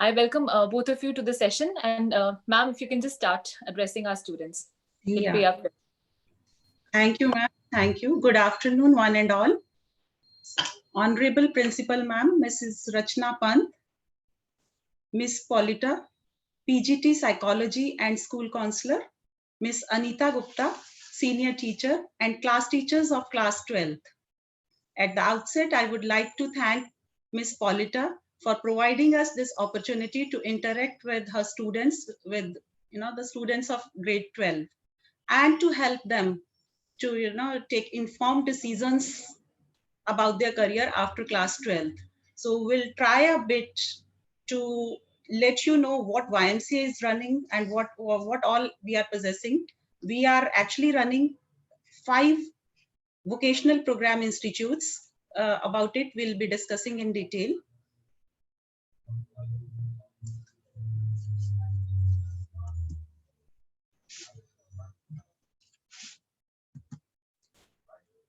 I welcome both of you to the session, and ma'am, if you can just start addressing our students. It'll be Yeah, up. thank you, ma'am. Thank you. Good afternoon, one and all. Honorable Principal, ma'am, Mrs. Rachna Pant, Miss Polita, PGT Psychology and School Counselor, Miss Anita Gupta, Senior Teacher, and class teachers of Class 12th. At the outset, I would like to thank Miss Polita for providing us this opportunity to interact with her students, with the students of grade 12, and to help them to take informed decisions about their career after class 12. So we'll try a bit to let you know what YMCA is running and what all we are possessing. We are actually running 5 vocational program institutes. About it, we'll be discussing in detail.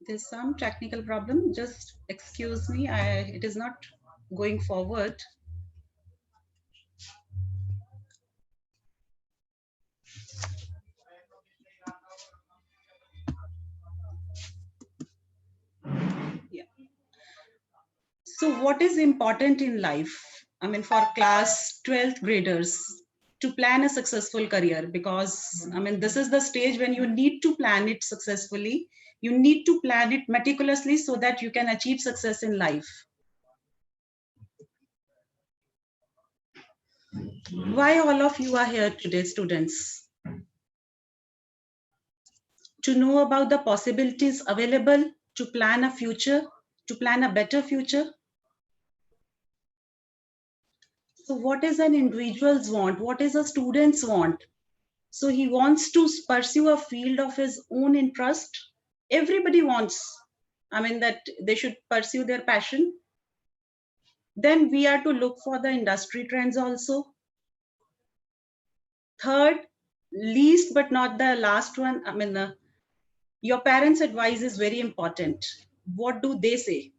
There's some technical problem. Just excuse me. It is not going forward. Yeah. So what is important in life? I mean, for class 12th graders to plan a successful career, because I mean, this is the stage when you need to plan it successfully. You need to plan it meticulously so that you can achieve success in life. Why all of you are here today, students? To know about the possibilities available to plan a future, to plan a better future. So what is an individual's want? What is a student's want? So he wants to pursue a field of his own interest. Everybody wants, I mean, that they should pursue their passion. Then we are to look for the industry trends also. Third, least but not the last one, I mean, your parents' advice is very important. What do they say?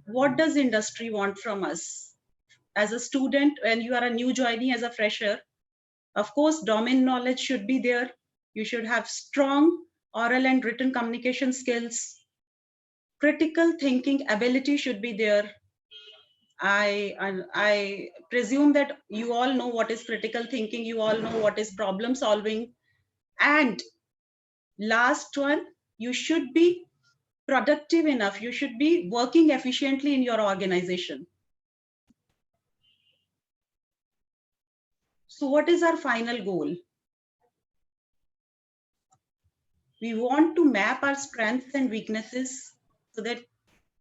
What does industry want from us? As a student, when you are a new joinee as a fresher, of course, domain knowledge should be there. You should have strong oral and written communication skills. Critical thinking ability should be there. I presume that you all know what is critical thinking. You all know what is problem solving. And last one, you should be productive enough. You should be working efficiently in your organization. So what is our final goal? We want to map our strengths and weaknesses so that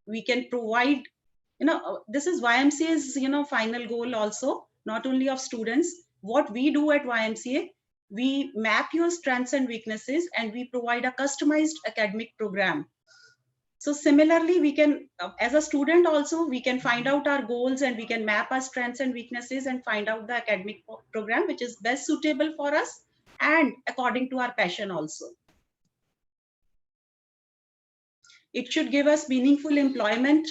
we can provide, this is YMCA's, final goal also, not only of students. What we do at YMCA, we map your strengths and weaknesses and we provide a customized academic program. So similarly, we can, as a student also, we can find out our goals and we can map our strengths and weaknesses and find out the academic program which is best suitable for us and according to our passion also. It should give us meaningful employment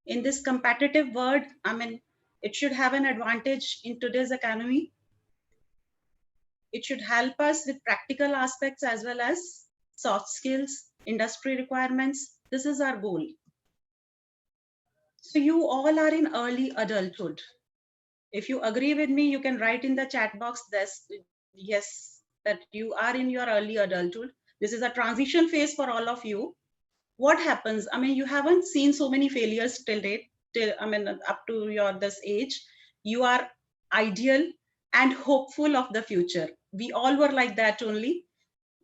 in this competitive world. I mean, it should have an advantage in today's economy. It should help us with practical aspects as well as soft skills, industry requirements. This is our goal. So you all are in early adulthood. If you agree with me, you can write in the chat box this, yes, that you are in your early adulthood. This is a transition phase for all of you. What happens? I mean, you haven't seen so many failures till date, up to your this age. You are ideal and hopeful of the future. We all were like that only.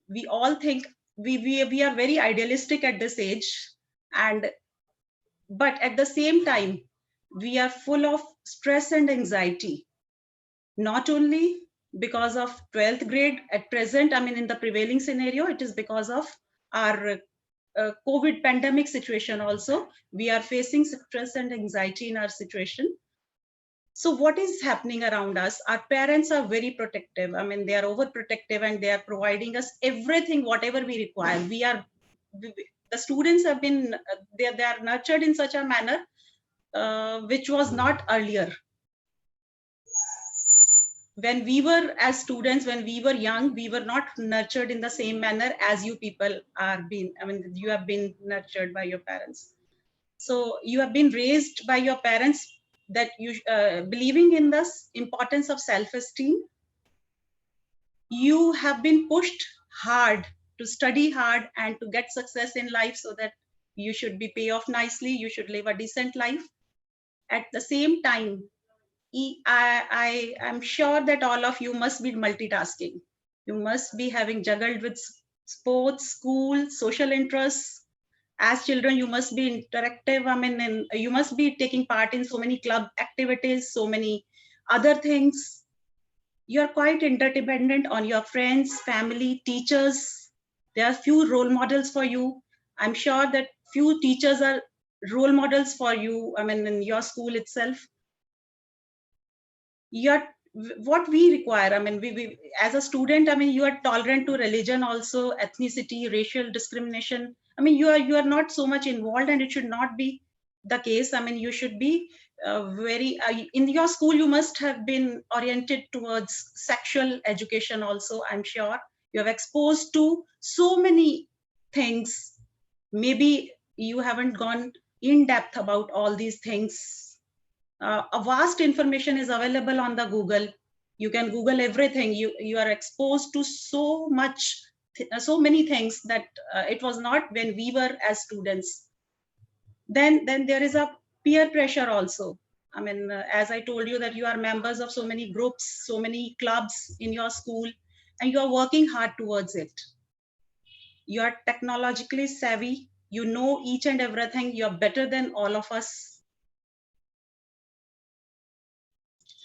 We all think we are very idealistic at this age, and but at the same time, we are full of stress and anxiety. Not only because of 12th grade at present, I mean, in the prevailing scenario, it is because of our COVID pandemic situation also. We are facing stress and anxiety in our situation. So what is happening around us? Our parents are very protective. I mean, they are overprotective and they are providing us everything, whatever we require. The the students have been, they are nurtured in such a manner which was not earlier. When we were as students, when we were young, we were not nurtured in the same manner as you people are being. I mean, you have been nurtured by your parents. So you have been raised by your parents that you believing in the importance of self-esteem. You have been pushed hard to study hard and to get success in life so that you should be pay off nicely, you should live a decent life. At the same time, I am sure that all of you must be multitasking. You must be having juggled with sports, school, social interests. As children, you must be interactive. I mean, and you must be taking part in so many club activities, so many other things. You're quite interdependent on your friends, family, teachers. There are few role models for you. I'm sure that few teachers are role models for you. I mean, in your school itself. You're what we require. I mean, we as a student, I mean, you are tolerant to religion, also ethnicity, racial discrimination. I mean, you are not so much involved, and it should not be the case. I mean, you should be very in your school. You must have been oriented towards sexual education. Also, I'm sure you have exposed to so many things. Maybe you haven't gone in depth about all these things. A vast information is available on the Google. You can Google everything. You are exposed to so much, so many things that it was not when we were as students. Then there is a peer pressure also. I mean, as I told you that you are members of so many groups, so many clubs in your school, and you are working hard towards it. You are technologically savvy. You know each and everything. You are better than all of us.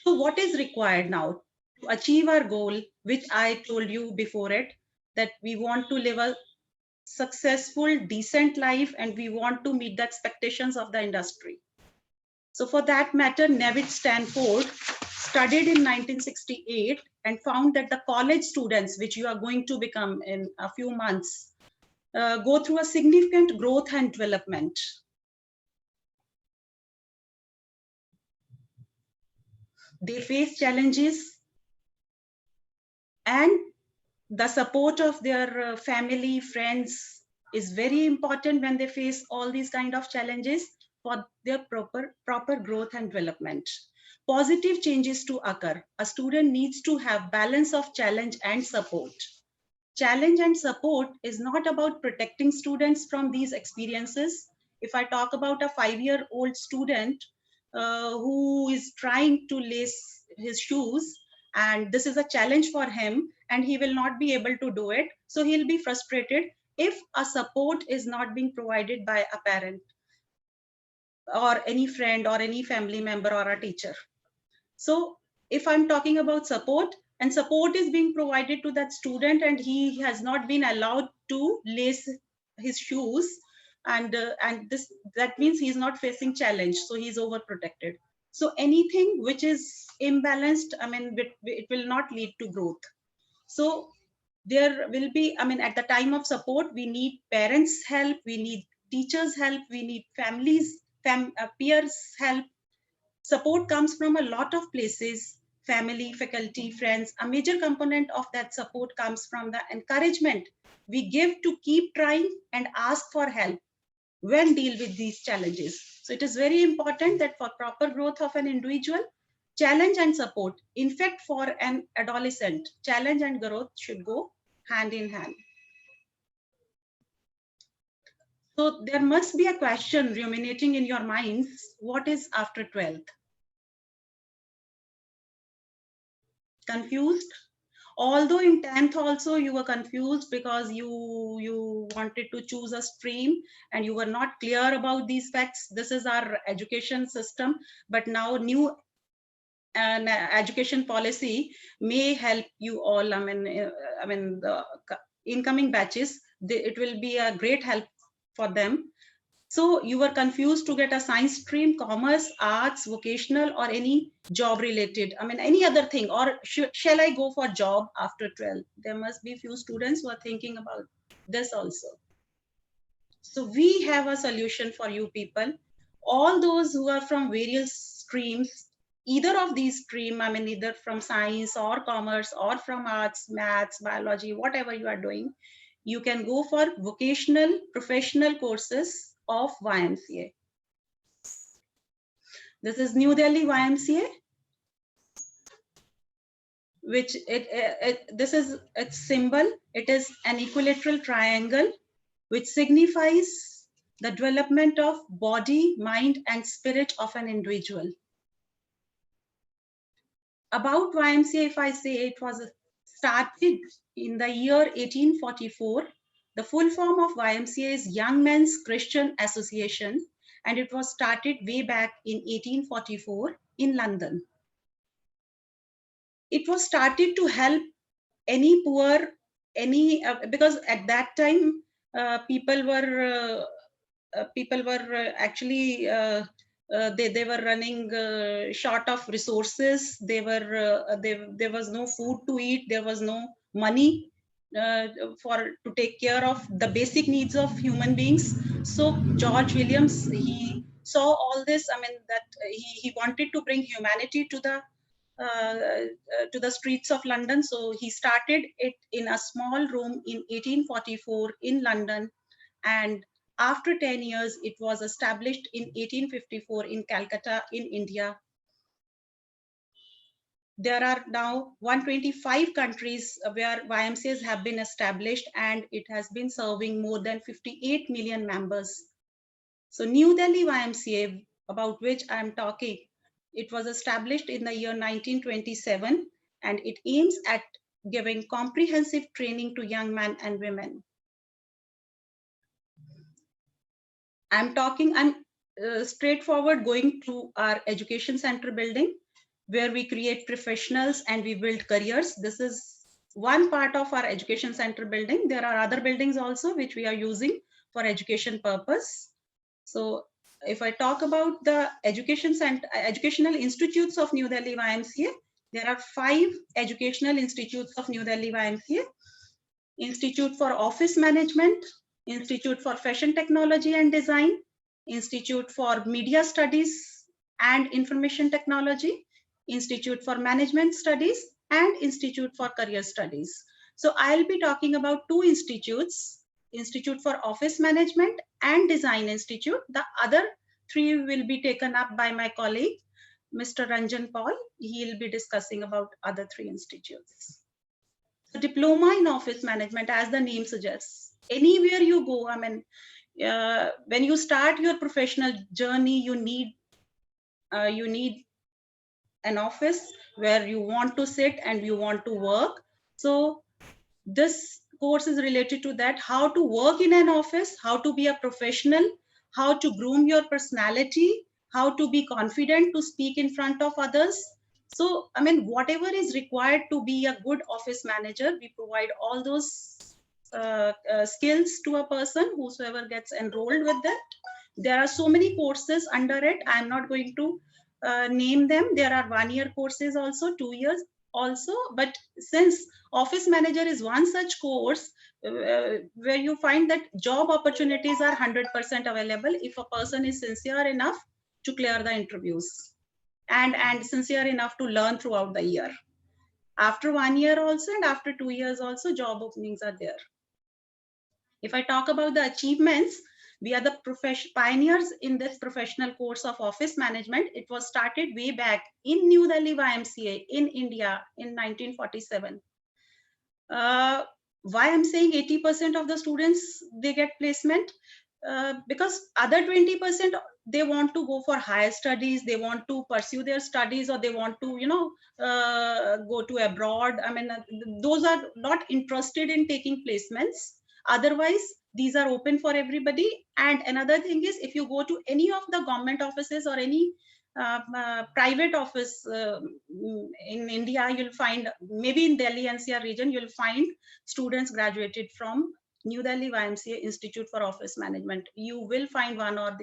So what is required now to achieve our goal, which I told you before it, that we want to live a successful, decent life, and we want to meet the expectations of the industry. So for that matter, Nevitt Stanford studied in 1968 and found that the college students, which you are going to become in a few months, go through a significant growth and development. They face challenges, and the support of their family, friends is very important when they face all these kind of challenges for their proper growth and development. Positive changes to occur. A student needs to have balance of challenge and support. Challenge and support is not about protecting students from these experiences. If I talk about a 5-year-old student who is trying to lace his shoes, and this is a challenge for him, and he will not be able to do it, so he'll be frustrated if a support is not being provided by a parent or any friend or any family member or a teacher. So if I'm talking about support, and support is being provided to that student, and he has not been allowed to lace his shoes, and this that means he's not facing challenge, so he's overprotected. So anything which is imbalanced, I mean, it will not lead to growth. So there will be, I mean, at the time of support, we need parents' help, we need teachers' help, we need families, peers' help. Support comes from a lot of places: family, faculty, friends. A major component of that support comes from the encouragement we give to keep trying and ask for help when deal with these challenges. So it is very important that for proper growth of an individual, challenge and support, in fact, for an adolescent, challenge and growth should go hand in hand. So there must be a question ruminating in your minds: what is after 12th? Confused? Although in 10th also you were confused because you wanted to choose a stream and you were not clear about these facts. This is our education system, but now new education policy may help you all. I mean the incoming batches, it will be a great help for them. So you were confused to get a science stream, commerce, arts, vocational, or any job related. I mean, any other thing, or shall I go for job after 12? There must be few students who are thinking about this also. So we have a solution for you people. All those who are from various streams, either of these stream, I mean, either from science or commerce or from arts, maths, biology, whatever you are doing, you can go for vocational professional courses of YMCA. This is New Delhi YMCA, which this is its symbol. It is an equilateral triangle, which signifies the development of body, mind, and spirit of an individual. About YMCA, if I say, it was started in the year 1844. The full form of YMCA is Young Men's Christian Association, and it was started way back in 1844 in London. It was started to help any poor, because at that time people were actually they were running short of resources. There was no food to eat. There was no money to take care of the basic needs of human beings. So George Williams, he saw all this. I mean, that he wanted to bring humanity to the streets of London. So he started it in a small room in 1844 in London, and after 10 years, it was established in 1854 in Calcutta, in India. There are now 125 countries where YMCAs have been established, and it has been serving more than 58 million members. So New Delhi YMCA, about which I'm talking, it was established in the year 1927, and it aims at giving comprehensive training to young men and women. I'm straightforward going to our education center building, where we create professionals and we build careers. This is one part of our education center building. There are other buildings also which we are using for education purpose. So if I talk about the educational institutes of New Delhi YMCA, there are 5 educational institutes of New Delhi YMCA. Institute for Office Management, Institute for Fashion Technology and Design, Institute for Media Studies and Information Technology, Institute for Management Studies, and Institute for Career Studies. So I'll be talking about 2 institutes, Institute for Office Management and Design Institute. The other 3 will be taken up by my colleague, Mr. Ranjan Paul. He'll be discussing about other 3 institutes. Diploma in office management, as the name suggests, anywhere you go, I mean, when you start your professional journey, you need an office where you want to sit and you want to work. So this course is related to that: how to work in an office, how to be a professional, how to groom your personality, how to be confident to speak in front of others. So, I mean, whatever is required to be a good office manager, we provide all those skills to a person whosoever gets enrolled with that. There are so many courses under it. I'm not going to name them. There are 1-year courses also, 2 years also. But since office manager is one such course where you find that job opportunities are 100% available if a person is sincere enough to clear the interviews and sincere enough to learn throughout the year. After 1 year also and after 2 years also, job openings are there. If I talk about the achievements, we are the pioneers in this professional course of office management. It was started way back in New Delhi YMCA in India in 1947. Why I'm saying 80% of the students, they get placement? Because other 20%, they want to go for higher studies, they want to pursue their studies, or they want to, go to abroad. I mean, those are not interested in taking placements. Otherwise, these are open for everybody. And another thing is, if you go to any of the government offices or any private office in India, you'll find, maybe in Delhi NCR region, you'll find students graduated from New Delhi YMCA Institute for Office Management. You will find one or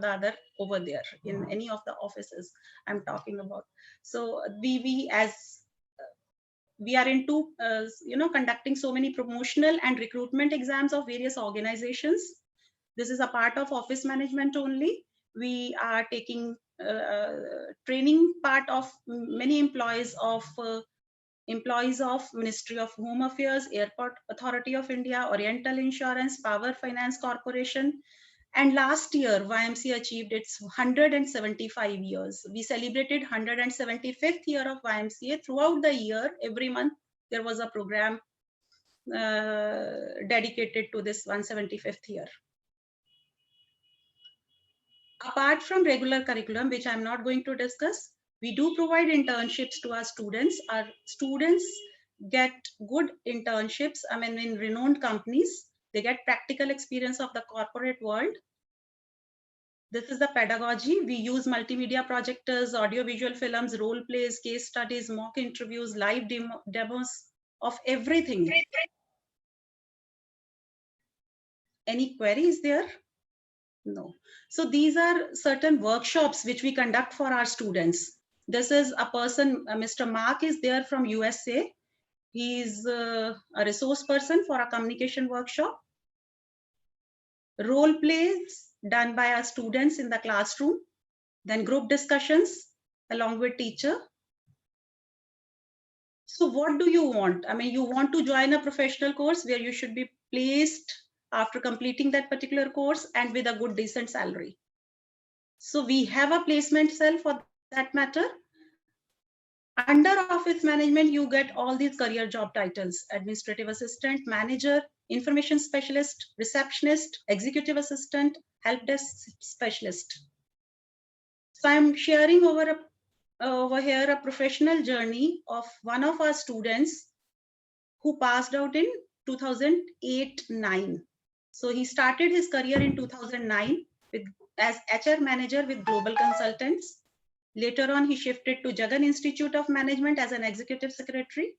the other over there in any of the offices I'm talking about. So we are into conducting so many promotional and recruitment exams of various organizations. This is a part of office management only. We are taking training part of many employees of Ministry of Home Affairs, Airport Authority of India, Oriental Insurance, Power Finance Corporation. And last year, YMCA achieved its 175 years. We celebrated 175th year of YMCA. Throughout the year, every month, there was a program dedicated to this 175th year. Apart from regular curriculum, which I'm not going to discuss, we do provide internships to our students. Our students get good internships, I mean, in renowned companies. They get practical experience of the corporate world. This is the pedagogy. We use multimedia projectors, audiovisual films, role plays, case studies, mock interviews, live demos of everything. Any queries there? No. So these are certain workshops which we conduct for our students. This is a person, Mr. Mark is there from USA. He is a resource person for a communication workshop. Role plays done by our students in the classroom. Then group discussions along with teacher. So what do you want? I mean, you want to join a professional course where you should be placed after completing that particular course and with a good decent salary. So we have a placement cell for that matter. Under office management, you get all these career job titles: administrative assistant, manager, information specialist, receptionist, executive assistant, help desk specialist. So I'm sharing over here a professional journey of one of our students who passed out in 2008-9. So he started his career in 2009 as HR manager with Global Consultants. Later on, he shifted to Jagan Institute of Management as an executive secretary.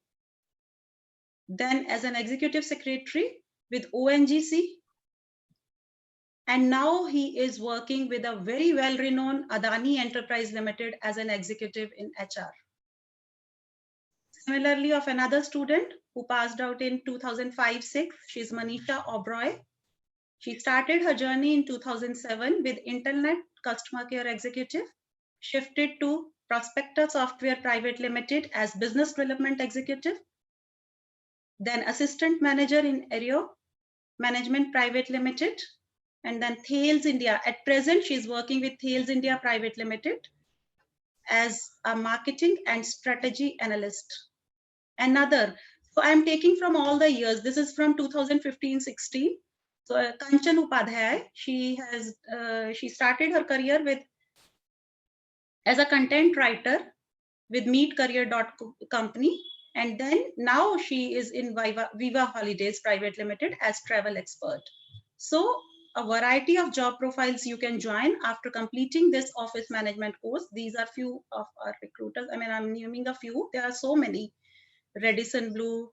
Then as an executive secretary with ONGC. And now he is working with a very well-renowned Adani Enterprise Limited as an executive in HR. Similarly, of another student who passed out in 2005-6, she's Manisha Oberoi. She started her journey in 2007 with Internet Customer Care Executive, shifted to Prospector Software Private Limited as Business Development Executive, then Assistant Manager in Aero Management Private Limited, and then Thales India. At present, she's working with Thales India Private Limited as a Marketing and Strategy Analyst. Another, so I'm taking from all the years. This is from 2015-16. So Kanchan Upadhyay, she started her career as a content writer with meetcareer.company, and then now she is in Viva Holidays Private Limited as travel expert. So a variety of job profiles you can join after completing this office management course. These are few of our recruiters. I mean, I'm naming a few. There are so many. Radisson Blue,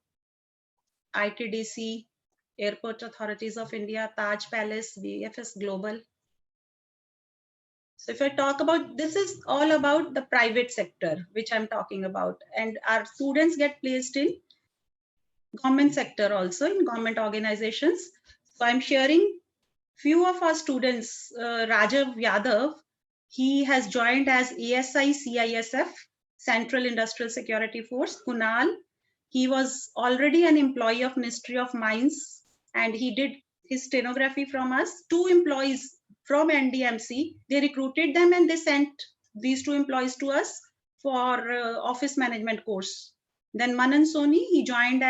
ITDC, Airport Authorities of India, Taj Palace, VFS Global. So if I talk about, this is all about the private sector, which I'm talking about. And our students get placed in government sector also, in government organizations. So I'm sharing few of our students. Rajav Yadav, he has joined as ASI CISF, Central Industrial Security Force. Kunal, he was already an employee of Ministry of Mines, and he did his stenography from us. 2 employees from NDMC, they recruited them and they sent these 2 employees to us for office management course. Then Manan Soni, he joined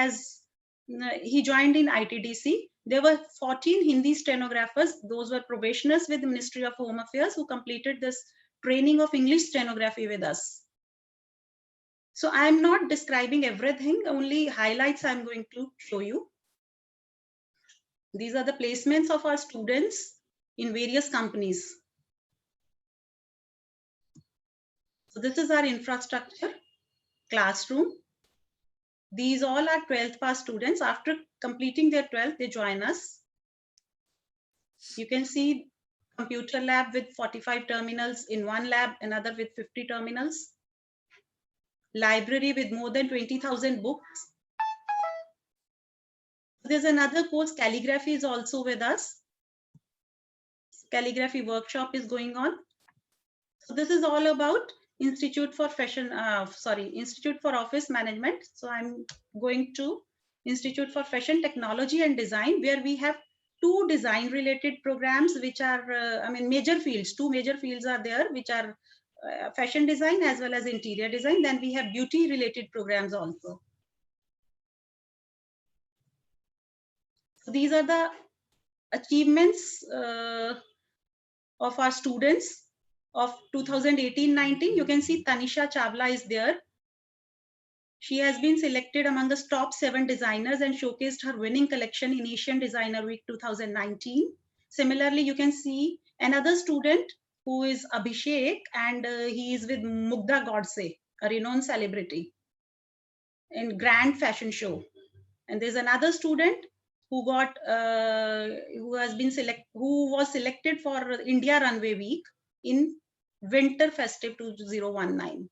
in ITDC. There were 14 Hindi stenographers. Those were probationers with the Ministry of Home Affairs who completed this training of English stenography with us. So I'm not describing everything, only highlights I'm going to show you. These are the placements of our students in various companies. So this is our infrastructure, classroom. These all are 12th pass students. After completing their 12th, they join us. You can see computer lab with 45 terminals in one lab, another with 50 terminals. Library with more than 20,000 books. There's another course, calligraphy is also with us. calligraphy workshop is going on. So this is all about Institute for Office Management. So I'm going to Institute for Fashion Technology and Design, where we have two design related programs, which are, major fields. Two major fields are there, which are fashion design as well as interior design. Then we have beauty related programs also. So these are the achievements of our students of 2018-19. You can see Tanisha Chawla is there. She has been selected among the top 7 designers and showcased her winning collection in Asian Designer Week 2019. Similarly, you can see another student who is Abhishek, and he is with Mugdha Godse, a renowned celebrity in Grand Fashion Show. And there's another student who got who was selected for India Runway Week in Winter Festive 2019.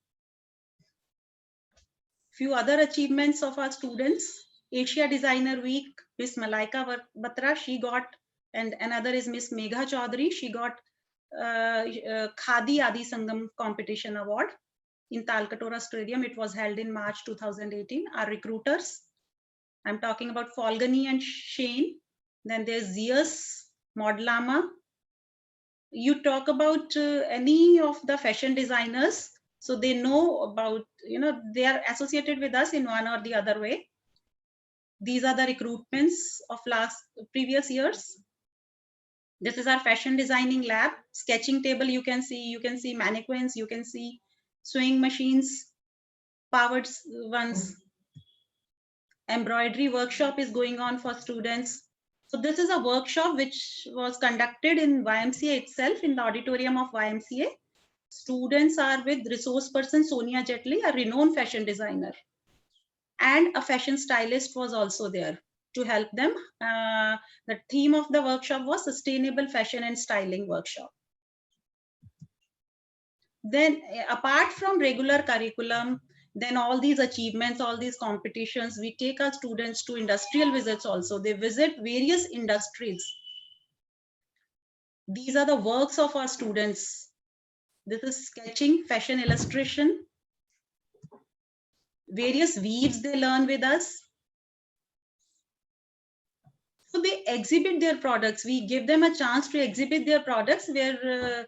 Few other achievements of our students: Asia Designer Week, Miss Malaika Batra, she got, and another is Miss Megha Chaudhary, she got Khadi Adi Sangam competition award in Talkatora Stadium. It was held in March 2018. Our recruiters, I'm talking about Folgani and Shane. Then there's Zeus, Modlama. You talk about any of the fashion designers, so they know about, they are associated with us in one or the other way. These are the recruitments of previous years. This is our fashion designing lab. Sketching table, you can see mannequins, you can see sewing machines, powered ones. Embroidery workshop is going on for students. So this is a workshop which was conducted in YMCA itself, in the auditorium of YMCA. Students are with resource person Sonia Jetli, a renowned fashion designer, and a fashion stylist was also there to help them. The theme of the workshop was Sustainable Fashion and Styling Workshop. Then apart from regular curriculum, then all these achievements, all these competitions, we take our students to industrial visits also. They visit various industries. These are the works of our students. This is sketching, fashion illustration, various weaves they learn with us. So they exhibit their products. We give them a chance to exhibit their products, where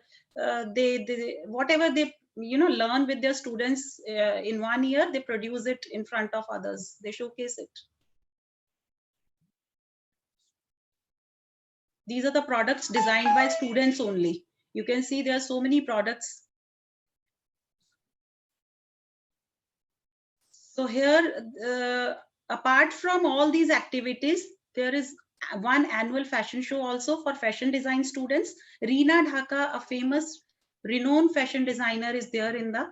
they whatever they learn with their students in 1 year, they produce it in front of others. They showcase it. These are the products designed by students only. You can see there are so many products. So here, apart from all these activities, there is one annual fashion show also for fashion design students. Reena Dhaka, a famous renowned fashion designer, is there in the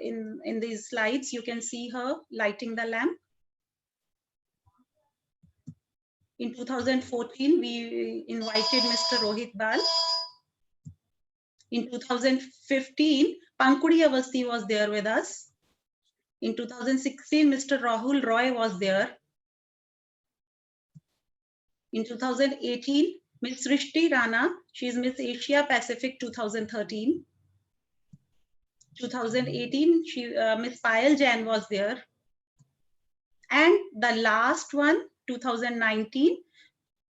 in these slides. You can see her lighting the lamp. In 2014, we invited Mr. Rohit Bal. In 2015, Pankudi Avasti was there with us. In 2016, Mr. Rahul Roy was there. In 2018, Miss Srishti Rana, she is Miss Asia Pacific 2013. 2018, Miss Payal Jain was there. And the last one, 2019,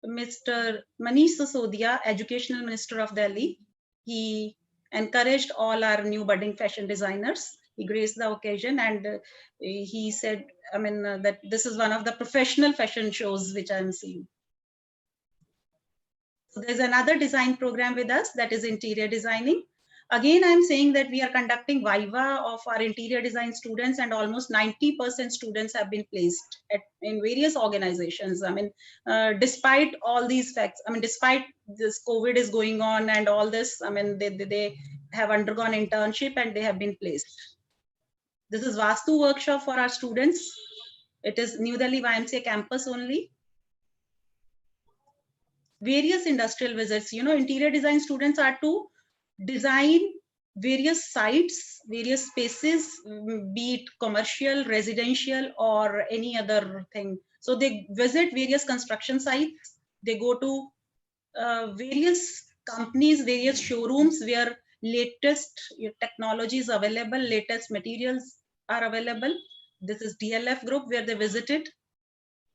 Mr. Manish Sisodia, Educational Minister of Delhi. He encouraged all our new budding fashion designers. He graced the occasion, and he said, that this is one of the professional fashion shows which I'm seeing. So there's another design program with us, that is interior designing. Again, I'm saying that we are conducting Viva of our interior design students, and almost 90% students have been placed in various organizations. Despite all these facts, despite this COVID is going on and all this, they have undergone internship and they have been placed. This is Vastu workshop for our students. It is New Delhi YMCA campus only. Various industrial visits, interior design students are to design various sites, various spaces, be it commercial, residential, or any other thing. So they visit various construction sites. They go to various companies, various showrooms where latest technologies available, latest materials are available. This is DLF group where they visited.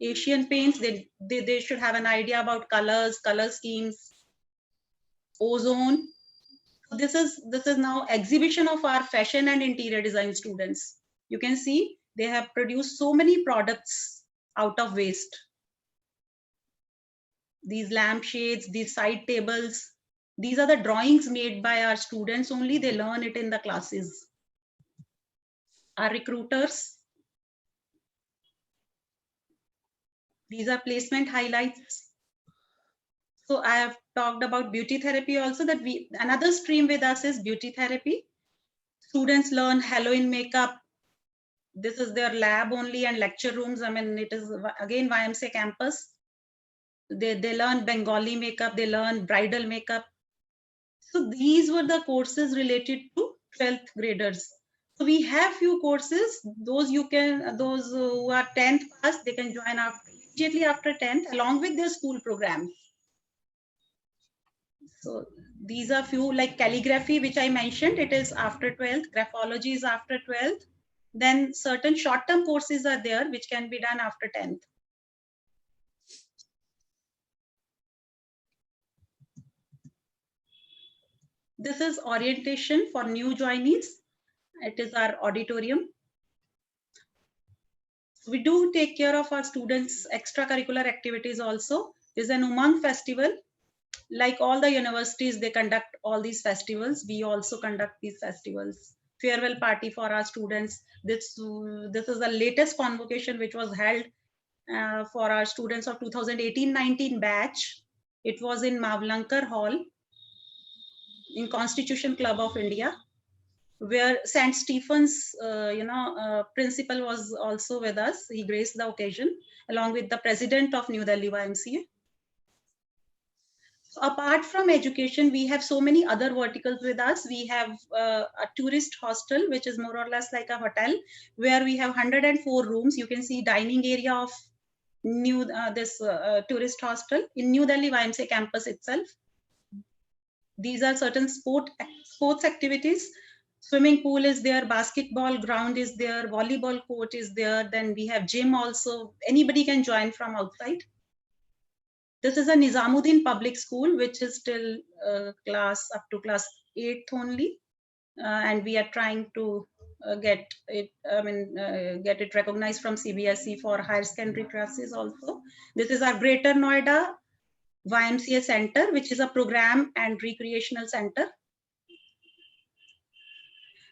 Asian Paints, they should have an idea about colors, color schemes, ozone. This is now exhibition of our fashion and interior design students. You can see they have produced so many products out of waste. These lampshades, these side tables, these are the drawings made by our students only. They learn it in the classes. Our recruiters, these are placement highlights. So I have talked about beauty therapy also, that another stream with us is beauty therapy. Students learn Halloween makeup. This is their lab only and lecture rooms. I mean, it is again YMCA campus. They learn Bengali makeup, they learn bridal makeup. So these were the courses related to 12th graders. So we have few courses, those who are 10th pass, they can join immediately after 10th along with their school programs. So these are few, like calligraphy, which I mentioned, it is after 12th, graphology is after 12th. Then certain short-term courses are there, which can be done after 10th. This is orientation for new joinees. It is our auditorium. We do take care of our students' extracurricular activities also. There's an Umang festival. Like all the universities, they conduct all these festivals. We also conduct these festivals. Farewell party for our students. This is the latest convocation which was held for our students of 2018-19 batch. It was in Mavlankar Hall in Constitution Club of India, where St. Stephen's, principal was also with us. He graced the occasion along with the president of New Delhi YMCA. So apart from education, we have so many other verticals with us. We have a tourist hostel, which is more or less like a hotel, where we have 104 rooms. You can see dining area of tourist hostel in New Delhi YMCA campus itself. These are certain sports activities. Swimming pool is there, basketball ground is there, volleyball court is there. Then we have gym also. Anybody can join from outside. This is a Nizamuddin public school, which is still up to class 8th only. And we are trying to get it recognized from CBSE for higher secondary classes also. This is our Greater Noida YMCA Center, which is a program and recreational center.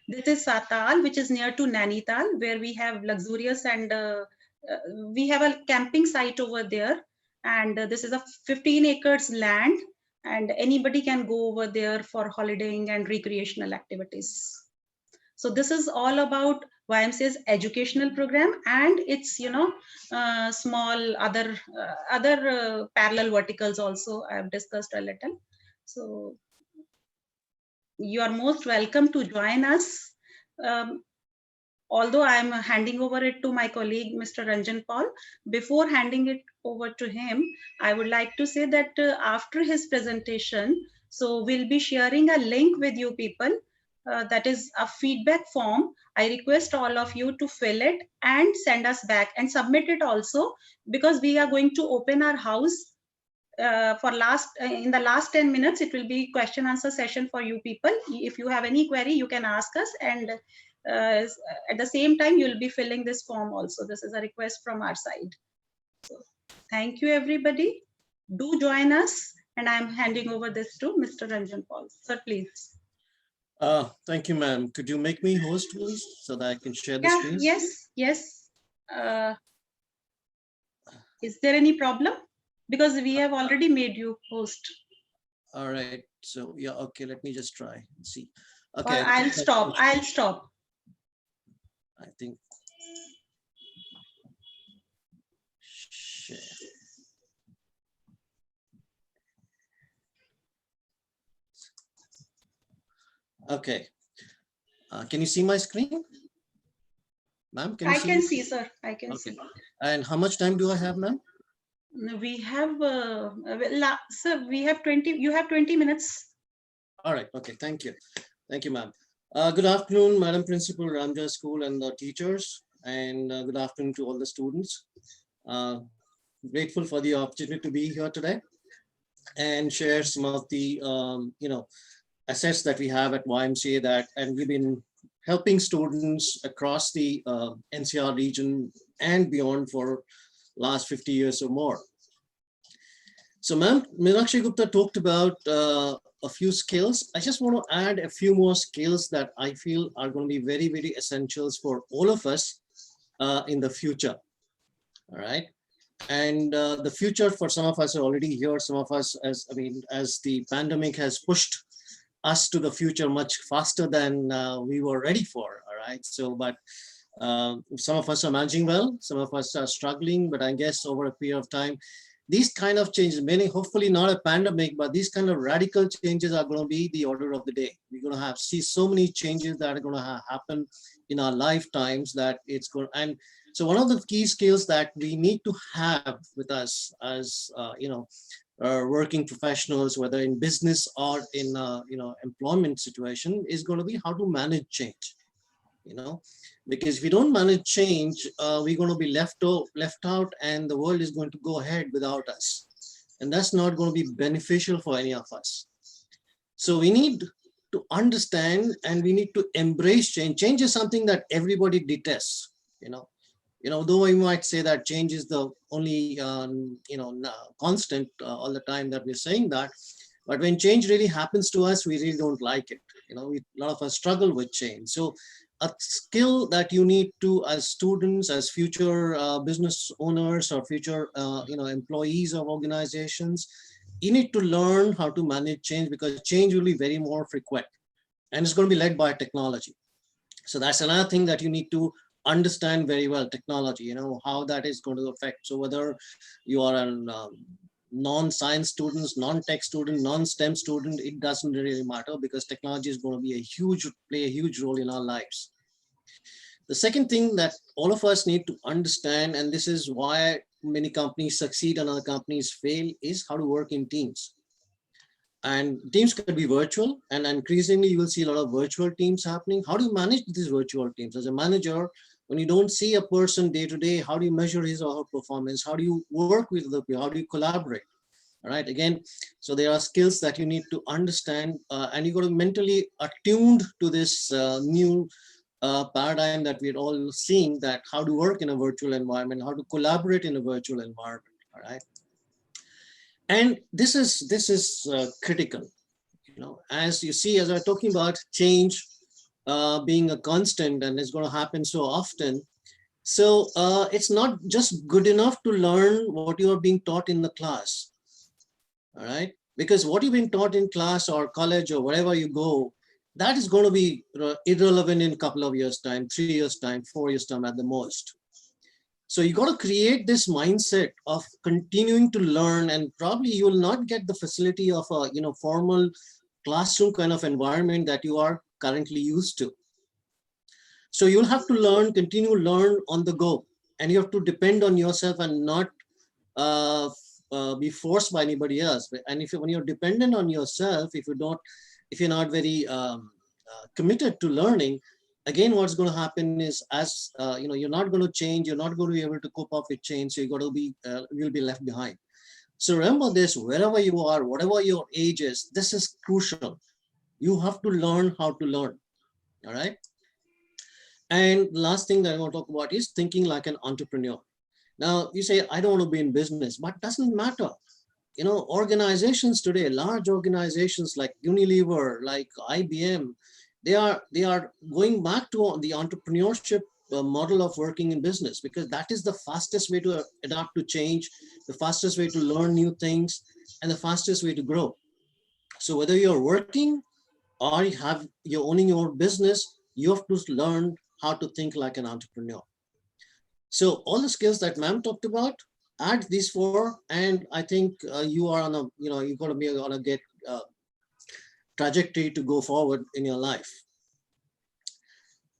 This is Satal, which is near to Nainital, where we have luxurious and we have a camping site over there. And this is a 15 acres land, and anybody can go over there for holidaying and recreational activities. So this is all about YMCA's educational program and its, small other parallel verticals also I have discussed a little. So you are most welcome to join us. Although I am handing over it to my colleague, Mr. Ranjan Paul, before handing it over to him, I would like to say that after his presentation, so we'll be sharing a link with you people. That is a feedback form. I request all of you to fill it and send us back and submit it also, because we are going to open our house in the last 10 minutes. It will be question answer session for you people. If you have any query, you can ask us, and at the same time you'll be filling this form also. This is a request from our side. So thank you everybody. Do join us, and I'm handing over this to Mr. Ranjan Paul. Sir, please. Thank you, ma'am. Could you make me host, please, so that I can share the screen? Yes. Is there any problem? Because we have already made you host. All right. So yeah, okay. Let me just try and see. Okay. Or I'll stop. I think. Share. Okay. Can you see my screen? Ma'am, can you see? I can see, sir. I can see. And how much time do I have, ma'am? We have, sir, we have 20, you have 20 minutes. All right. Okay. Thank you. Thank you, ma'am. Good afternoon, Madam Principal, Ramjas School and the teachers, and good afternoon to all the students. Grateful for the opportunity to be here today and share some of the, assets that we have at YMCA and we've been helping students across the NCR region and beyond for last 50 years or more. So ma'am, Meenakshi Gupta talked about a few skills. I just want to add a few more skills that I feel are going to be very, very essentials for all of us in the future. All right. And the future for some of us are already here. Some of us, as the pandemic has pushed us to the future much faster than we were ready for. All right. So, but some of us are managing well. Some of us are struggling. But I guess over a period of time, these kind of changes, many hopefully not a pandemic, but these kind of radical changes are going to be the order of the day. We're going to see so many changes that are going to happen in our lifetimes that it's going. And so one of the key skills that we need to have with us as working professionals, whether in business or in employment situation, is going to be how to manage change. Because if we don't manage change, we're going to be left out and the world is going to go ahead without us. And that's not going to be beneficial for any of us. So we need to understand and we need to embrace change. Change is something that everybody detests, though we might say that change is the only, constant all the time that we're saying that. But when change really happens to us, we really don't like it. A lot of us struggle with change. So a skill that you need to, as students, as future business owners or future, employees of organizations, you need to learn how to manage change because change will be very more frequent and it's going to be led by technology. So that's another thing that you need to understand very well, technology, how that is going to affect. So whether you are a non-science students, non-tech student, non-STEM student, it doesn't really matter because technology is going to be play a huge role in our lives. The second thing that all of us need to understand, and this is why many companies succeed and other companies fail, is how to work in teams. And teams could be virtual, and increasingly you will see a lot of virtual teams happening. How do you manage these virtual teams? As a manager, when you don't see a person day to day, how do you measure his or her performance? How do you work with other people? How do you collaborate? All right, again, so there are skills that you need to understand and you got to be mentally attuned to this new paradigm that we're all seeing, that how to work in a virtual environment, how to collaborate in a virtual environment. All right. And this is critical, as you see, as I'm talking about change being a constant and it's going to happen so often. So it's not just good enough to learn what you are being taught in the class. All right, because what you've been taught in class or college or wherever you go, that is going to be irrelevant in a couple of years' time, 3 years' time, 4 years' time at the most. So you got to create this mindset of continuing to learn, and probably you will not get the facility of a formal classroom kind of environment that you are currently used to. So you'll have to learn, continue to learn on the go, and you have to depend on yourself and not be forced by anybody else. And when you're dependent on yourself, if you're not very committed to learning, again, what's going to happen is, as you're not going to change, you're not going to be able to cope up with change. So you'll be left behind. So remember this, wherever you are, whatever your age is, this is crucial. You have to learn how to learn. All right. And last thing that I want to talk about is thinking like an entrepreneur. Now you say, I don't want to be in business, but doesn't matter. Organizations today, large organizations like Unilever, like IBM, they are going back to the entrepreneurship model of working in business, because that is the fastest way to adapt to change, the fastest way to learn new things, and the fastest way to grow. So whether you're working or you're owning your business, you have to learn how to think like an entrepreneur. So all the skills that ma'am talked about, add these 4, and I think you are on a, you're going to be on a get trajectory to go forward in your life.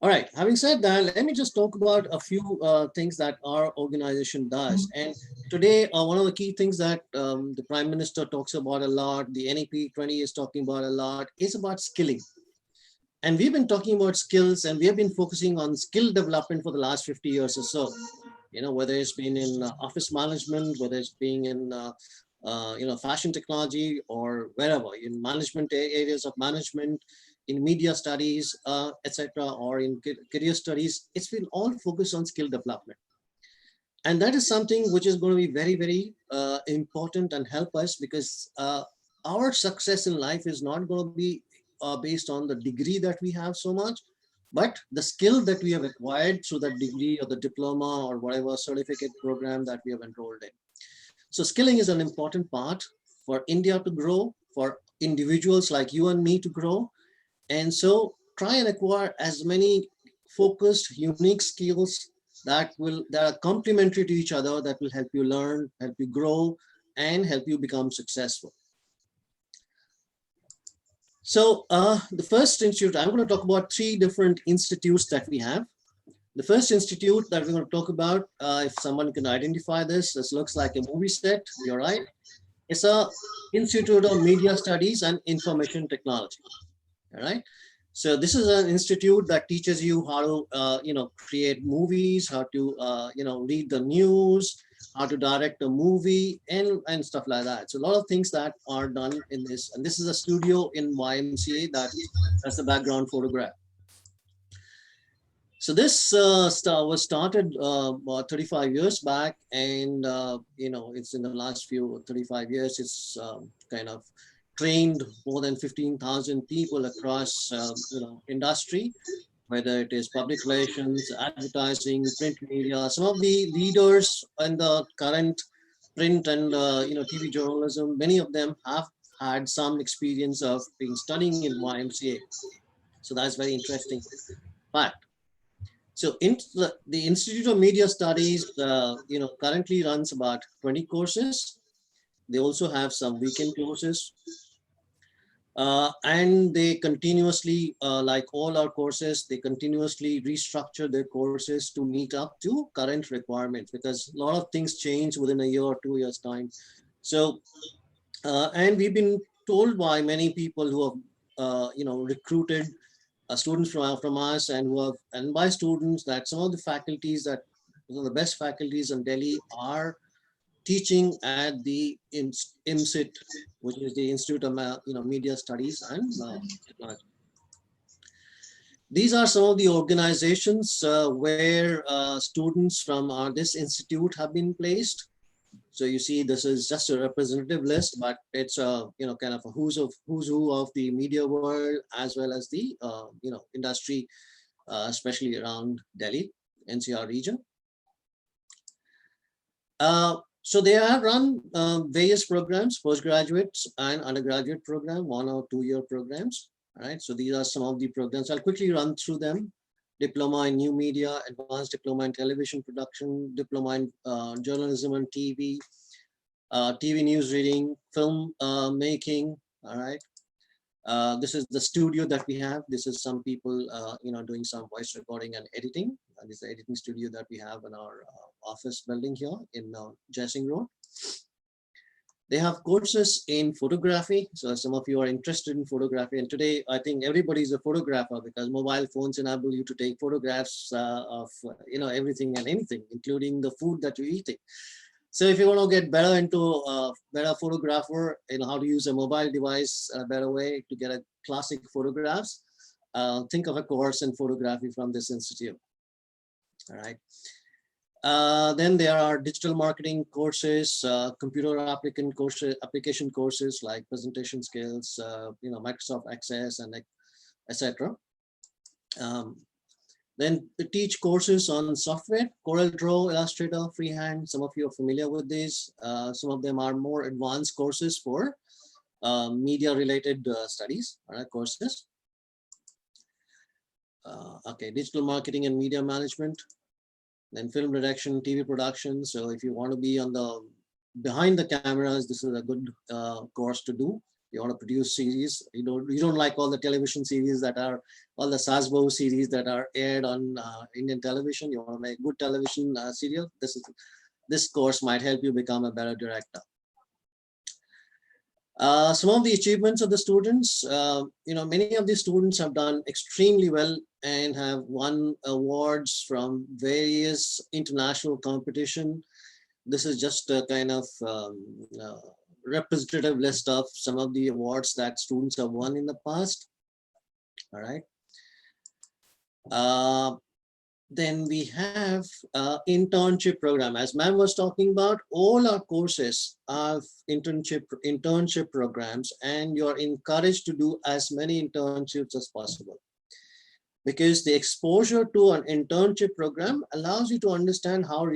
All right, having said that, let me just talk about a few things that our organization does. And today, one of the key things that the Prime Minister talks about a lot, the NEP 20 is talking about a lot, is about skilling. And we've been talking about skills, and we have been focusing on skill development for the last 50 years or so. You know, whether it's been in office management, whether it's being in fashion technology, or wherever in management areas of management, in media studies, etc., or in career studies, it's been all focused on skill development. And that is something which is going to be very, very important and help us, because our success in life is not going to be based on the degree that we have so much, but the skill that we have acquired through that degree or the diploma or whatever certificate program that we have enrolled in. So skilling is an important part for India to grow, for individuals like you and me to grow. And so try and acquire as many focused, unique skills that are complementary to each other, that will help you learn, help you grow, and help you become successful. So the first institute, I'm going to talk about 3 different institutes that we have. The first institute that we're going to talk about, if someone can identify this looks like a movie set, you're right. It's a Institute of Media Studies and Information Technology, all right? So this is an institute that teaches you how to, create movies, how to, read the news, how to direct a movie, and stuff like that. So a lot of things that are done in this, and this is a studio in YMCA. That's the background photograph. So this was started about 35 years back, and it's in the last 35 years. It's kind of trained more than 15,000 people across industry, whether it is public relations, advertising, print media. Some of the leaders in the current print and TV journalism, many of them have had some experience of being studying in YMCA. So that's very interesting fact. So the Institute of Media Studies, currently runs about 20 courses. They also have some weekend courses. And they continuously, like all our courses, they continuously restructure their courses to meet up to current requirements, because a lot of things change within a year or 2 years time. So, and we've been told by many people who have, recruited students from us, and by students, that some of the faculties that, the best faculties in Delhi are teaching at the IMSIT, which is the Institute of Media Studies and Technology. These are some of the organizations where students from this institute have been placed. So you see, this is just a representative list, but it's a kind of a who's who of the media world, as well as the industry, especially around Delhi NCR region. So they have run various programs, postgraduates and undergraduate program, 1 or 2 year programs. All right, so these are some of the programs. I'll quickly run through them. Diploma in New Media, Advanced Diploma in Television Production, Diploma in Journalism and TV, TV news reading, film making. All right. This is the studio that we have. This is some people, doing some voice recording and editing. This is the editing studio that we have in our office building here in Jaising Road. They have courses in photography. So some of you are interested in photography. And today, I think everybody is a photographer, because mobile phones enable you to take photographs of everything and anything, including the food that you're eating. So if you want to get better into a better photographer, how to use a mobile device a better way to get a classic photographs, think of a course in photography from this institute. All right. Then there are digital marketing courses, computer application courses like presentation skills, Microsoft Access and etc. Then they teach courses on software, CorelDRAW, Illustrator, Freehand. Some of you are familiar with these. Some of them are more advanced courses for media-related studies, courses. Okay, digital marketing and media management. Then film production, TV production. So if you want to be on the behind the cameras, this is a good course to do. You want to produce series. You don't like all the television series that are all the Sasbo series that are aired on Indian television. You want to make good television serial. This course might help you become a better director. Some of the achievements of the students, many of the students have done extremely well and have won awards from various international competition. This is just a kind of representative list of some of the awards that students have won in the past. All right. Then we have internship program. As ma'am was talking about, all our courses have internship programs, and you're encouraged to do as many internships as possible, because the exposure to an internship program allows you to understand how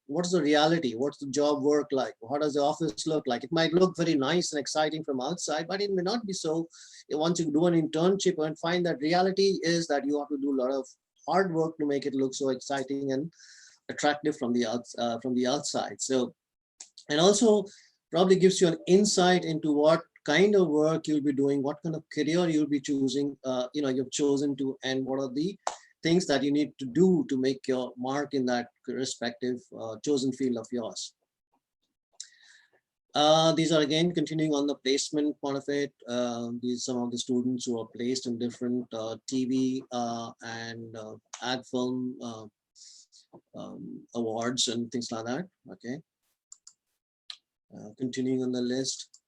what's the reality, what's the job work like, how does the office look like. It might look very nice and exciting from outside, but it may not be so. Once you do an internship and find that reality is that you have to do a lot of hard work to make it look so exciting and attractive from the outside. So, and also probably gives you an insight into what kind of work you'll be doing, what kind of career you'll be choosing, you've chosen to, and what are the things that you need to do to make your mark in that respective chosen field of yours. These are again continuing on the placement part of it. These are some of the students who are placed in different TV and ad film awards and things like that. Okay. Continuing on the list.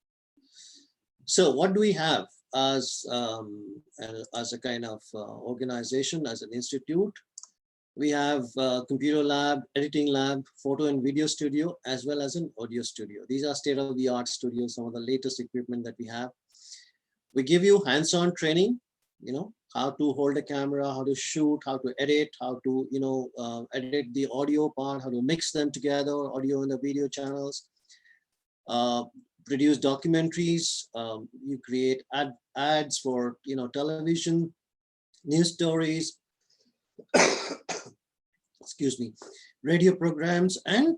So what do we have as a kind of organization, as an institute? We have computer lab, editing lab, photo and video studio, as well as an audio studio. These are state-of-the-art studios, some of the latest equipment that we have. We give you hands-on training, how to hold a camera, how to shoot, how to edit, how to, edit the audio part, how to mix them together, audio and the video channels. Produce documentaries, you create ads for television, news stories, excuse me, radio programs, and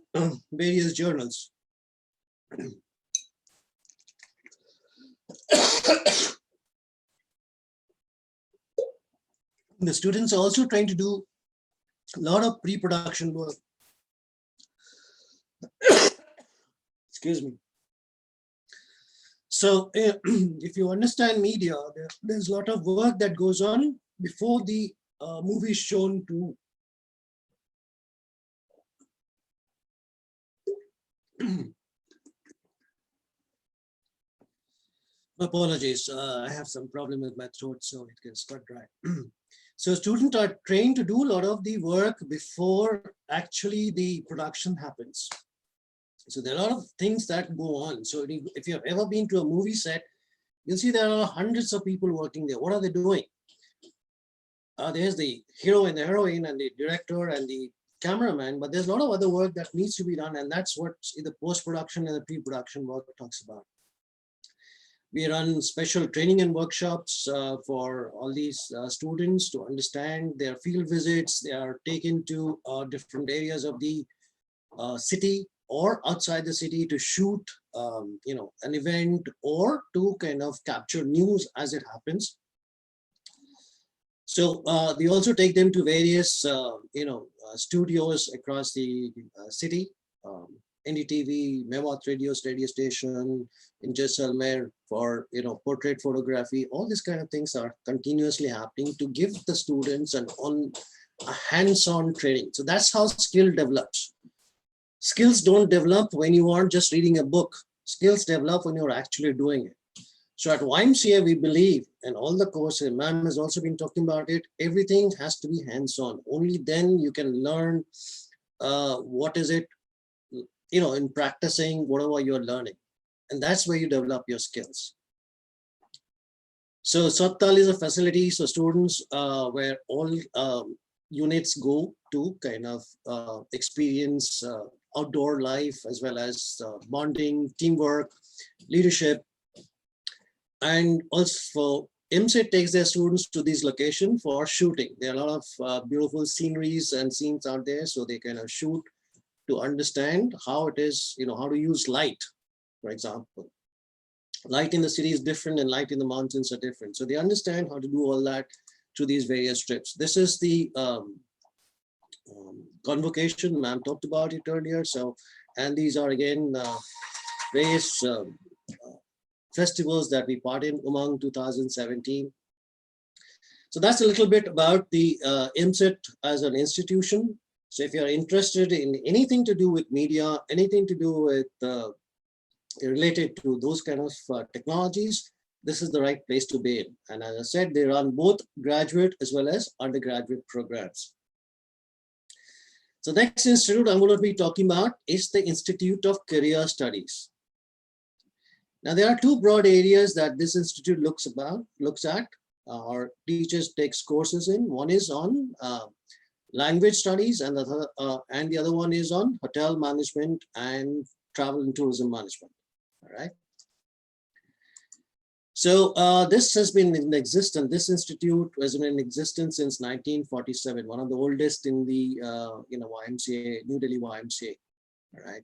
various journals. The students are also trying to do a lot of pre-production work. Excuse me. So if you understand media, there's a lot of work that goes on before the movie is shown to apologies, I have some problem with my throat, so it gets quite dry. So students are trained to do a lot of the work before actually the production happens. So there are a lot of things that go on. So if you've ever been to a movie set, you'll see there are hundreds of people working there. What are they doing? There's the hero and the heroine and the director and the cameraman, but there's a lot of other work that needs to be done, and that's what the post-production and the pre-production work talks about. We run special training and workshops for all these students to understand their field visits. They are taken to different areas of the city or outside the city to shoot, an event or to kind of capture news as it happens. So we also take them to various, studios across the city. NDTV, Mewat radio station, in Jaisalmer for portrait photography. All these kind of things are continuously happening to give the students a hands-on training. So that's how skill develops. Skills don't develop when you are just reading a book. Skills develop when you're actually doing it. So at YMCA, we believe, and all the courses, ma'am has also been talking about it, everything has to be hands-on. Only then you can learn what is it, in practicing whatever you're learning. And that's where you develop your skills. So Sattal is a facility, so students where all units go to kind of experience outdoor life, as well as bonding, teamwork, leadership. And also IMSET takes their students to these locations for shooting. There are a lot of beautiful sceneries and scenes out there, so they kind of shoot to understand how it is, how to use light, for example. Light in the city is different and light in the mountains are different. So they understand how to do all that through these various trips. This is the convocation, ma'am talked about it earlier. So, and these are again various festivals that we part in Umang 2017. So that's a little bit about the IMCIT as an institution. So if you're interested in anything to do with media, anything to do with related to those kind of technologies, this is the right place to be in. And as I said, they run both graduate as well as undergraduate programs. So the next institute I'm going to be talking about is the Institute of Career Studies. Now there are two broad areas that this institute looks at, or teachers takes courses in. One is on language studies, and the other one is on hotel management and travel and tourism management. All right. So this has been in existence. This institute has been in existence since 1947. One of the oldest in the YMCA, New Delhi YMCA. All right.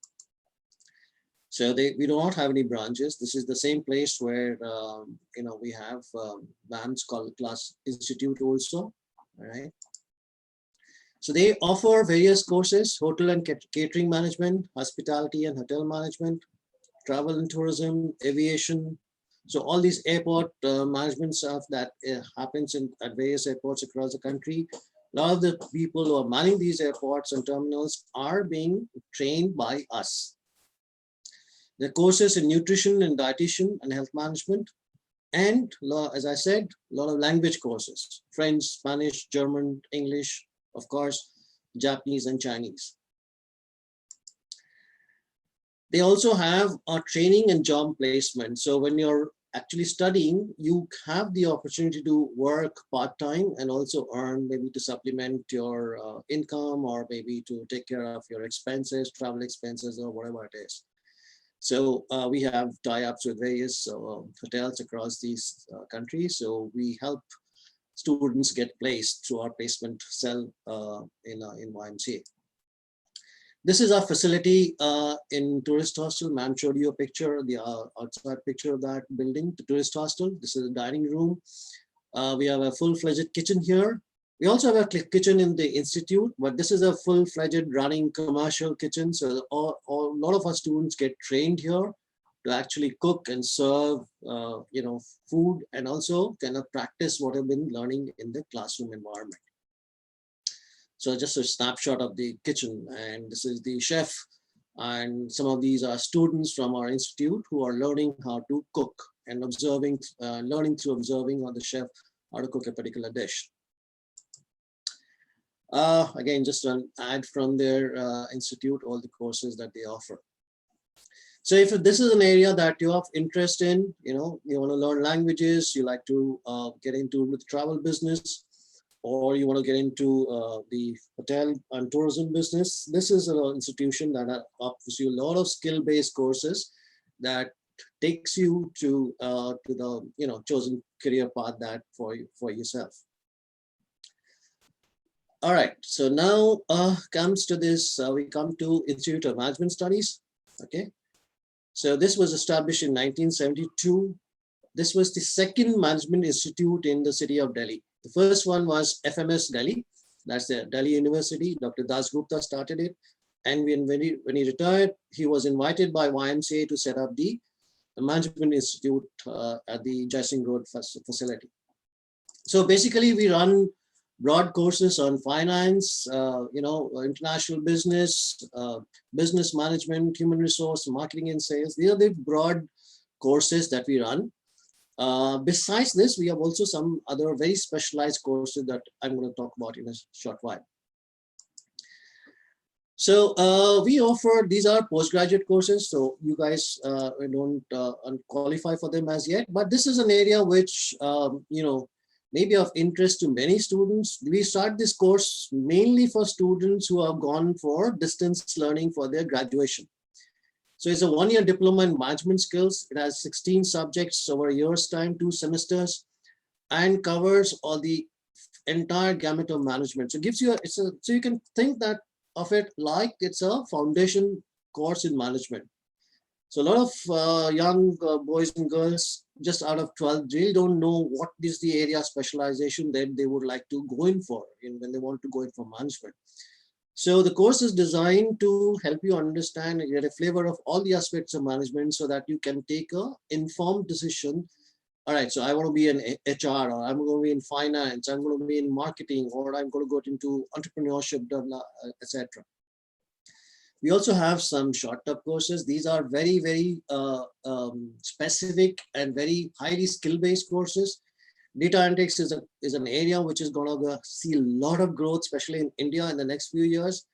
So we do not have any branches. This is the same place where we have BAM's class institute also. All right. So they offer various courses: hotel and catering management, hospitality and hotel management, travel and tourism, aviation. So all these airport management stuff that happens at various airports across the country. A lot of the people who are manning these airports and terminals are being trained by us. The courses in nutrition and dietitian and health management, and as I said, a lot of language courses: French, Spanish, German, English, of course, Japanese and Chinese. They also have a training and job placement. So when you're actually studying, you have the opportunity to work part-time and also earn, maybe to supplement your income, or maybe to take care of your expenses, travel expenses, or whatever it is. So we have tie-ups with various hotels across these countries. So we help students get placed through our placement cell in YMCA. This is our facility in tourist hostel. Ma'am showed you a picture, the outside picture of that building, the tourist hostel. This is a dining room. We have a full-fledged kitchen here. We also have a kitchen in the institute, but this is a full-fledged running commercial kitchen. So a lot of our students get trained here to actually cook and serve, food, and also kind of practice what I've been learning in the classroom environment. So just a snapshot of the kitchen, and this is the chef, and some of these are students from our institute who are learning how to cook and learning through observing on the chef how to cook a particular dish. Again, just an ad from their institute, all the courses that they offer. So if this is an area that you have interest in, you want to learn languages, you like to get into the travel business, or you want to get into the hotel and tourism business, this is an institution that offers you a lot of skill-based courses that takes you to the chosen career path that for yourself. All right, so now comes to this, we come to Institute of Management Studies. Okay, so this was established in 1972. This was the second management institute in the city of Delhi. The first one was FMS Delhi, that's the Delhi University. Dr. Dasgupta started it. And when he retired, he was invited by YMCA to set up the Management Institute at the Jai Singh Road facility. So basically we run broad courses on finance, international business, business management, human resource, marketing and sales. These are the broad courses that we run. Besides this, we have also some other very specialized courses that I'm going to talk about in a short while. So we offer, these are postgraduate courses, so you guys don't qualify for them as yet, but this is an area which, maybe of interest to many students. We start this course mainly for students who have gone for distance learning for their graduation. So it's a one-year diploma in management skills. It has 16 subjects over a year's time, 2 semesters, and covers all the entire gamut of management. So it gives you, so you can think that of it like it's a foundation course in management. So a lot of young boys and girls just out of 12 really don't know what is the area of specialization that they would like to go in for when they want to go in for management. So the course is designed to help you understand and get a flavor of all the aspects of management so that you can take a informed decision. All right, so I want to be an HR, or I'm going to be in finance, I'm going to be in marketing, or I'm going to go into entrepreneurship, etc. We also have some short-term courses. These are very, very specific and very highly skill-based courses. Data analytics is an area which is going to see a lot of growth, especially in India in the next few years.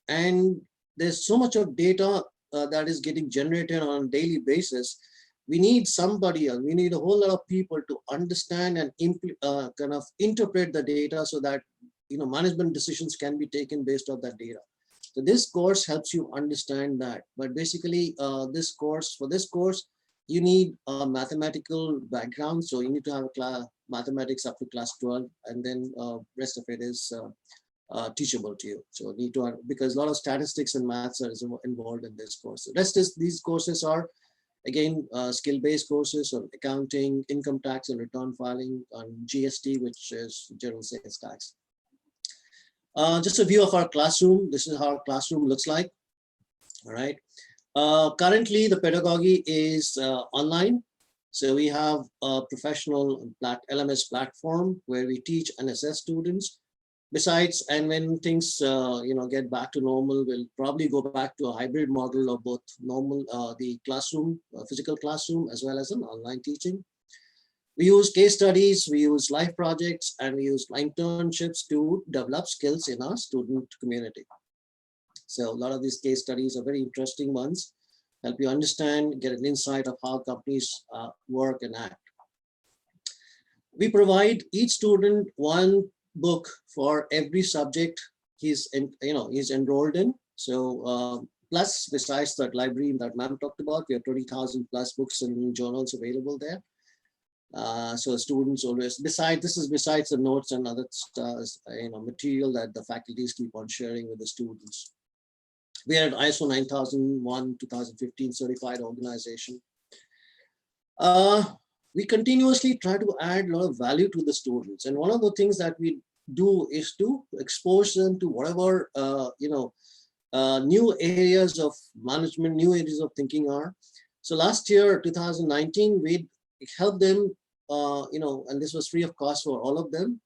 And there's so much of data that is getting generated on a daily basis. We need somebody else. We need a whole lot of people to understand and kind of interpret the data so that management decisions can be taken based on that data. So this course helps you understand that. But basically, for this course, you need a mathematical background. So you need to have a mathematics up to class 12, and then rest of it is teachable to you. So need to, because a lot of statistics and maths are involved in this course. The rest is these courses are again skill-based courses on accounting, income tax and return filing, on GST, which is general sales tax. Just a view of our classroom. This is how our classroom looks like. All right. Currently, the pedagogy is online. So we have a professional LMS platform where we teach and assess students. Besides, and when things get back to normal, we'll probably go back to a hybrid model of both normal, the classroom, physical classroom, as well as an online teaching. We use case studies, we use live projects, and we use internships to develop skills in our student community. So a lot of these case studies are very interesting ones, help you understand, get an insight of how companies work and act. We provide each student one book for every subject he's enrolled in. So plus, besides that library that ma'am talked about, we have 20,000 plus books and journals available there. So students always, besides the notes and other material that the faculties keep on sharing with the students. We are an ISO 9001 2015 certified organization. We continuously try to add a lot of value to the students, and one of the things that we do is to expose them to whatever new areas of management, new areas of thinking are. So last year, 2019, we helped them, and this was free of cost for all of them,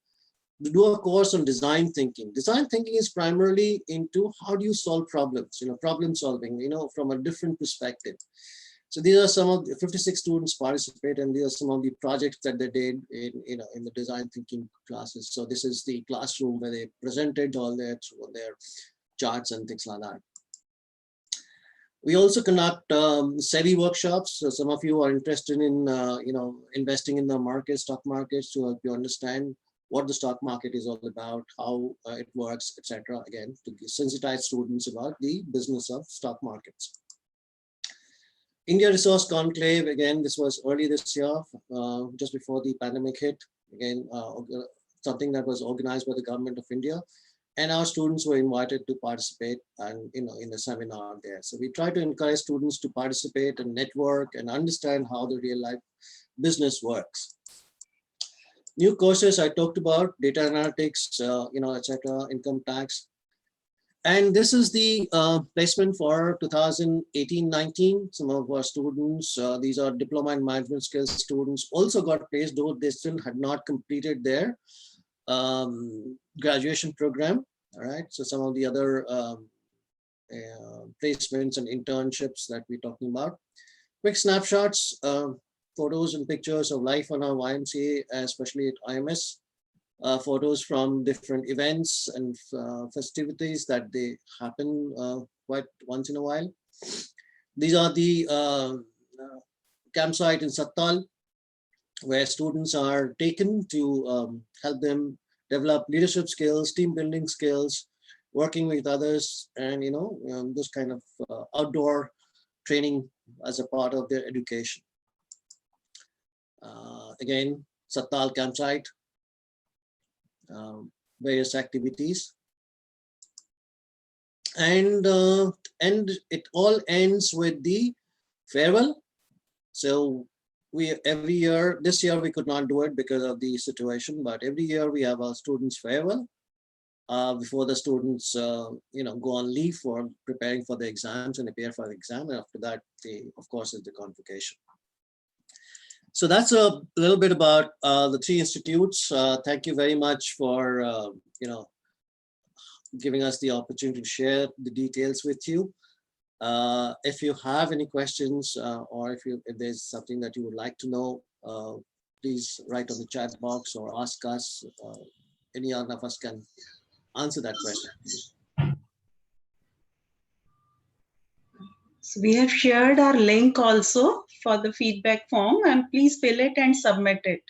to do a course on design thinking. Design thinking is primarily into how do you solve problems, problem solving, from a different perspective. So these are some of the 56 students participate, and these are some of the projects that they did in the design thinking classes. So this is the classroom where they presented all their charts and things like that. We also conduct SEBI workshops. So some of you are interested in investing in the market, stock markets, to help you understand what the stock market is all about, how it works, etc. Again, to sensitize students about the business of stock markets. India Resource Conclave, again, this was early this year, just before the pandemic hit. Again, something that was organized by the government of India, and our students were invited to participate and in the seminar there. So we try to encourage students to participate and network and understand how the real life business works. New courses I talked about, data analytics, etc., income tax. And this is the placement for 2018-19. Some of our students, these are diploma in management skills students, also got placed, though they still had not completed their graduation program. All right, so some of the other placements and internships that we're talking about. Quick snapshots, photos and pictures of life on our YMCA, especially at IMS. Photos from different events and festivities that they happen quite once in a while. These are the campsite in Sattal, where students are taken to help them develop leadership skills, team building skills, working with others, and those kind of outdoor training as a part of their education. Again, Sattal campsite. Various activities, and it all ends with the farewell. So we every year, this year we could not do it because of the situation, but every year we have our students farewell before the students go on leave for preparing for the exams and appear for the exam. And after that, they of course is the convocation. So that's a little bit about the three institutes. Thank you very much for giving us the opportunity to share the details with you. If you have any questions or if there's something that you would like to know, please write on the chat box or ask us. Any one of us can answer that question. So we have shared our link also for the feedback form, and please fill it and submit it.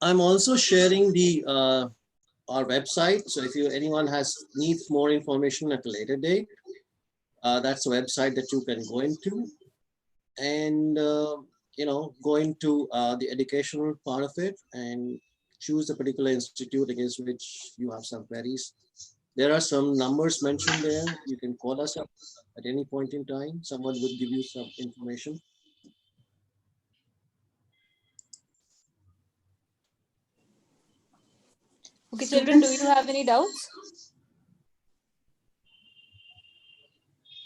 I'm also sharing the our website. So if anyone needs more information at a later date, that's a website that you can go into and go into the educational part of it and choose a particular institute against which you have some queries. There are some numbers mentioned there. You can call us up at any point in time. Someone would give you some information. Okay, children, do you have any doubts?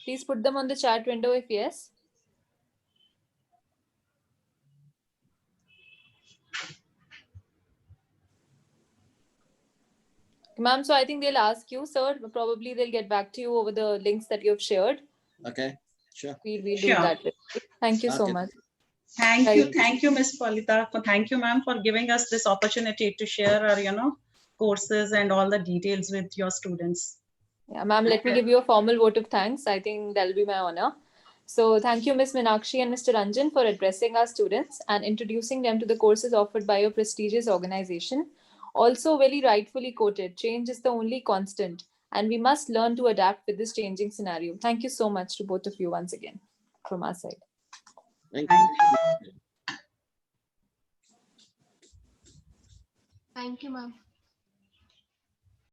Please put them on the chat window if yes. Ma'am, so I think they'll ask you, sir. Probably they'll get back to you over the links that you've shared. Okay, sure. We'll Sure. do that. Thank you so Okay. much. Thank you, Ms. Polita. Thank you, ma'am, for giving us this opportunity to share our, courses and all the details with your students. Yeah, ma'am, let me give you a formal vote of thanks. I think that'll be my honor. So thank you, Ms. Meenakshi and Mr. Ranjan, for addressing our students and introducing them to the courses offered by your prestigious organization. Also, very rightfully quoted, change is the only constant, and we must learn to adapt with this changing scenario. Thank you so much to both of you once again from our side. Thank you. Thank you, ma'am.